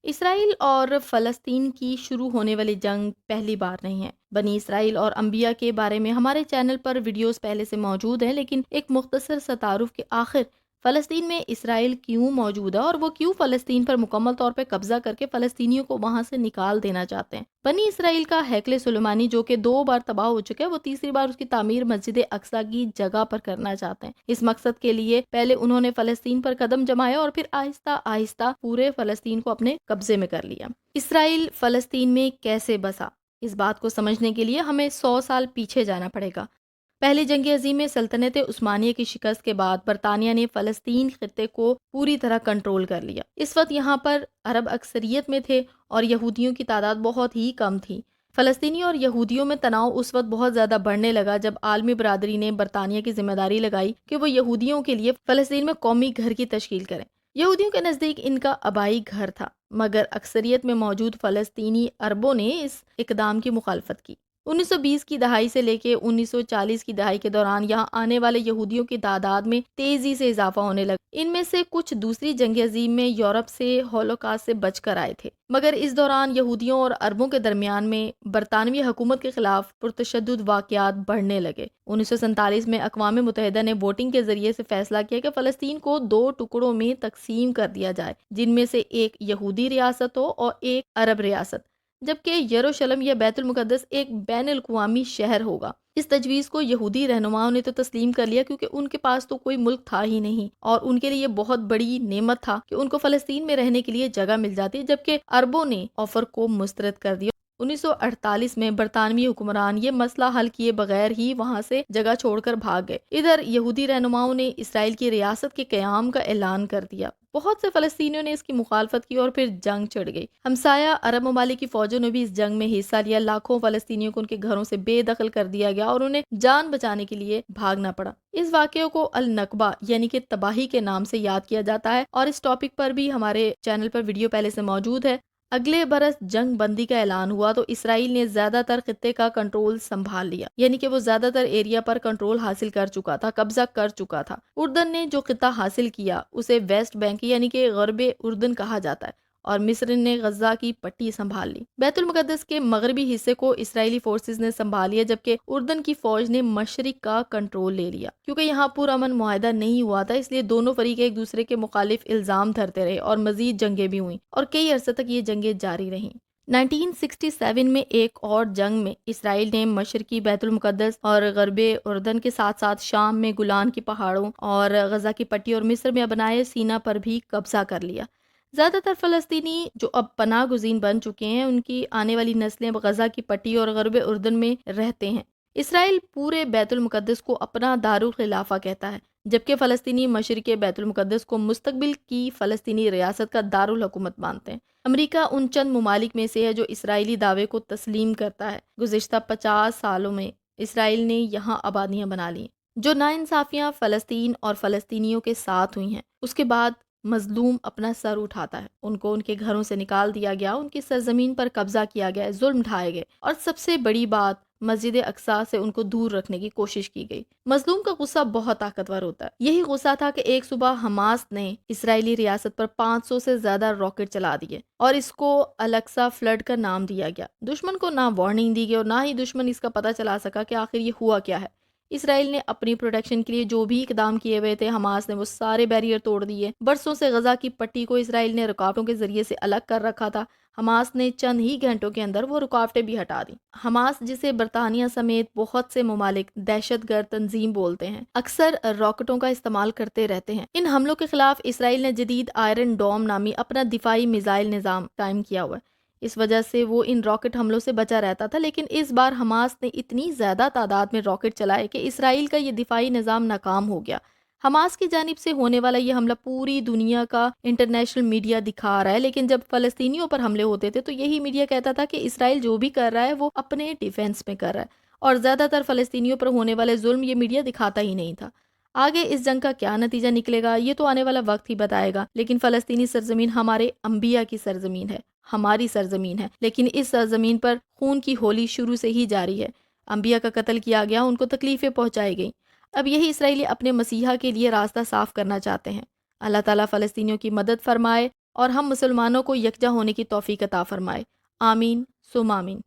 اسرائیل اور فلسطین کی شروع ہونے والی جنگ پہلی بار نہیں ہے۔ بنی اسرائیل اور انبیاء کے بارے میں ہمارے چینل پر ویڈیوز پہلے سے موجود ہیں، لیکن ایک مختصر سا تعارف کے آخر فلسطین میں اسرائیل کیوں موجود ہے اور وہ کیوں فلسطین پر مکمل طور پہ قبضہ کر کے فلسطینیوں کو وہاں سے نکال دینا چاہتے ہیں۔ بنی اسرائیل کا ہیکل سلیمانی جو کہ 2 بار تباہ ہو چکا ہے، وہ تیسری بار اس کی تعمیر مسجد اقصی کی جگہ پر کرنا چاہتے ہیں۔ اس مقصد کے لیے پہلے انہوں نے فلسطین پر قدم جمایا اور پھر آہستہ آہستہ پورے فلسطین کو اپنے قبضے میں کر لیا۔ اسرائیل فلسطین میں کیسے بسا؟ اس بات کو سمجھنے کے لیے ہمیں 100 سال پیچھے جانا پڑے گا۔ پہلی جنگ عظیم میں سلطنت عثمانیہ کی شکست کے بعد برطانیہ نے فلسطین خطے کو پوری طرح کنٹرول کر لیا۔ اس وقت یہاں پر عرب اکثریت میں تھے اور یہودیوں کی تعداد بہت ہی کم تھی۔ فلسطینیوں اور یہودیوں میں تناؤ اس وقت بہت زیادہ بڑھنے لگا جب عالمی برادری نے برطانیہ کی ذمہ داری لگائی کہ وہ یہودیوں کے لیے فلسطین میں قومی گھر کی تشکیل کریں۔ یہودیوں کے نزدیک ان کا آبائی گھر تھا، مگر اکثریت میں موجود فلسطینی عربوں نے اس اقدام کی مخالفت کی۔ 1920 کی دہائی سے لے کے 1940 کی دہائی کے دوران یہاں آنے والے یہودیوں کی تعداد میں تیزی سے اضافہ ہونے لگا۔ ان میں سے کچھ دوسری جنگ عظیم میں یورپ سے ہولوکاسٹ سے بچ کر آئے تھے، مگر اس دوران یہودیوں اور عربوں کے درمیان میں برطانوی حکومت کے خلاف پرتشدد واقعات بڑھنے لگے۔ 1947 میں اقوام متحدہ نے ووٹنگ کے ذریعے سے فیصلہ کیا کہ فلسطین کو 2 ٹکڑوں میں تقسیم کر دیا جائے، جن میں سے ایک یہودی ریاست ہو اور ایک عرب ریاست، جبکہ یروشلم یا بیت المقدس ایک بین الاقوامی شہر ہوگا۔ اس تجویز کو یہودی رہنماؤں نے تو تسلیم کر لیا کیونکہ ان کے پاس تو کوئی ملک تھا ہی نہیں اور ان کے لیے یہ بہت بڑی نعمت تھا کہ ان کو فلسطین میں رہنے کے لیے جگہ مل جاتی، جبکہ عربوں نے آفر کو مسترد کر دیا۔ 1948 میں برطانوی حکمران یہ مسئلہ حل کیے بغیر ہی وہاں سے جگہ چھوڑ کر بھاگ گئے۔ ادھر یہودی رہنماؤں نے اسرائیل کی ریاست کے قیام کا اعلان کر دیا۔ بہت سے فلسطینیوں نے اس کی مخالفت کی اور پھر جنگ چھڑ گئی۔ ہمسایہ عرب ممالک کی فوجوں نے بھی اس جنگ میں حصہ لیا۔ لاکھوں فلسطینیوں کو ان کے گھروں سے بے دخل کر دیا گیا اور انہیں جان بچانے کے لیے بھاگنا پڑا۔ اس واقعے کو النکبہ یعنی کہ تباہی کے نام سے یاد کیا جاتا ہے اور اس ٹاپک پر بھی ہمارے چینل پر ویڈیو پہلے سے موجود ہے۔ اگلے برس جنگ بندی کا اعلان ہوا تو اسرائیل نے زیادہ تر خطے کا کنٹرول سنبھال لیا، یعنی کہ وہ زیادہ تر ایریا پر کنٹرول حاصل کر چکا تھا، قبضہ کر چکا تھا۔ اردن نے جو خطہ حاصل کیا اسے ویسٹ بینک یعنی کہ غرب اردن کہا جاتا ہے، اور مصر نے غزہ کی پٹی سنبھال لی۔ بیت المقدس کے مغربی حصے کو اسرائیلی فورسز نے سنبھال لیا، جبکہ اردن کی فوج نے مشرق کا کنٹرول لے لیا۔ کیونکہ یہاں پرامن معاہدہ نہیں ہوا تھا، اس لیے دونوں فریق ایک دوسرے کے مخالف الزام دھرتے رہے اور مزید جنگیں بھی ہوئیں اور کئی عرصے تک یہ جنگیں جاری رہیں۔ 1967 میں ایک اور جنگ میں اسرائیل نے مشرقی بیت المقدس اور غرب اردن کے ساتھ ساتھ شام میں گولان کی پہاڑوں اور غزہ کی پٹی اور مصر میں ابنائے سینا پر بھی قبضہ کر لیا۔ زیادہ تر فلسطینی جو اب پناہ گزین بن چکے ہیں، ان کی آنے والی نسلیں غزہ کی پٹی اور غرب اردن میں رہتے ہیں۔ اسرائیل پورے بیت المقدس کو اپنا دارالخلافہ کہتا ہے، جبکہ فلسطینی مشرق بیت المقدس کو مستقبل کی فلسطینی ریاست کا دارالحکومت مانتے ہیں۔ امریکہ ان چند ممالک میں سے ہے جو اسرائیلی دعوے کو تسلیم کرتا ہے۔ گزشتہ 50 سالوں میں اسرائیل نے یہاں آبادیاں بنا لی، جو ناانصافیاں فلسطین اور فلسطینیوں کے ساتھ ہوئی ہیں۔ اس کے بعد مظلوم اپنا سر اٹھاتا ہے، ان کو ان کے گھروں سے نکال دیا گیا، ان کی سرزمین پر قبضہ کیا گیا، ظلم ڈھائے گئے، اور سب سے بڑی بات مسجد اقصی سے ان کو دور رکھنے کی کوشش کی گئی۔ مظلوم کا غصہ بہت طاقتور ہوتا ہے۔ یہی غصہ تھا کہ ایک صبح حماس نے اسرائیلی ریاست پر 500 سے زیادہ راکٹ چلا دیے اور اس کو الاقصی فلڈ کا نام دیا گیا۔ دشمن کو نہ وارننگ دی گئی اور نہ ہی دشمن اس کا پتہ چلا سکا کہ آخر یہ ہوا کیا ہے۔ اسرائیل نے اپنی پروٹیکشن کے لیے جو بھی اقدام کیے ہوئے تھے، حماس نے وہ سارے بیریئر توڑ دیے۔ برسوں سے غزہ کی پٹی کو اسرائیل نے رکاوٹوں کے ذریعے سے الگ کر رکھا تھا، حماس نے چند ہی گھنٹوں کے اندر وہ رکاوٹیں بھی ہٹا دیں۔ حماس، جسے برطانیہ سمیت بہت سے ممالک دہشت گرد تنظیم بولتے ہیں، اکثر راکٹوں کا استعمال کرتے رہتے ہیں۔ ان حملوں کے خلاف اسرائیل نے جدید آئرن ڈوم نامی اپنا دفاعی میزائل نظام قائم کیا ہوا ہے۔ اس وجہ سے وہ ان راکٹ حملوں سے بچا رہتا تھا، لیکن اس بار حماس نے اتنی زیادہ تعداد میں راکٹ چلائے کہ اسرائیل کا یہ دفاعی نظام ناکام ہو گیا۔ حماس کی جانب سے ہونے والا یہ حملہ پوری دنیا کا انٹرنیشنل میڈیا دکھا رہا ہے، لیکن جب فلسطینیوں پر حملے ہوتے تھے تو یہی میڈیا کہتا تھا کہ اسرائیل جو بھی کر رہا ہے وہ اپنے ڈیفنس میں کر رہا ہے، اور زیادہ تر فلسطینیوں پر ہونے والے ظلم یہ میڈیا دکھاتا ہی نہیں تھا۔ آگے اس جنگ کا کیا نتیجہ نکلے گا یہ تو آنے والا وقت ہی بتائے گا، لیکن فلسطینی سرزمین ہمارے انبیاء کی سرزمین ہے، ہماری سرزمین ہے، لیکن اس سرزمین پر خون کی ہولی شروع سے ہی جاری ہے۔ انبیاء کا قتل کیا گیا، ان کو تکلیفیں پہنچائی گئیں۔ اب یہی اسرائیلی اپنے مسیحا کے لیے راستہ صاف کرنا چاہتے ہیں۔ اللہ تعالیٰ فلسطینیوں کی مدد فرمائے اور ہم مسلمانوں کو یکجا ہونے کی توفیق عطا فرمائے۔ آمین ثم آمین۔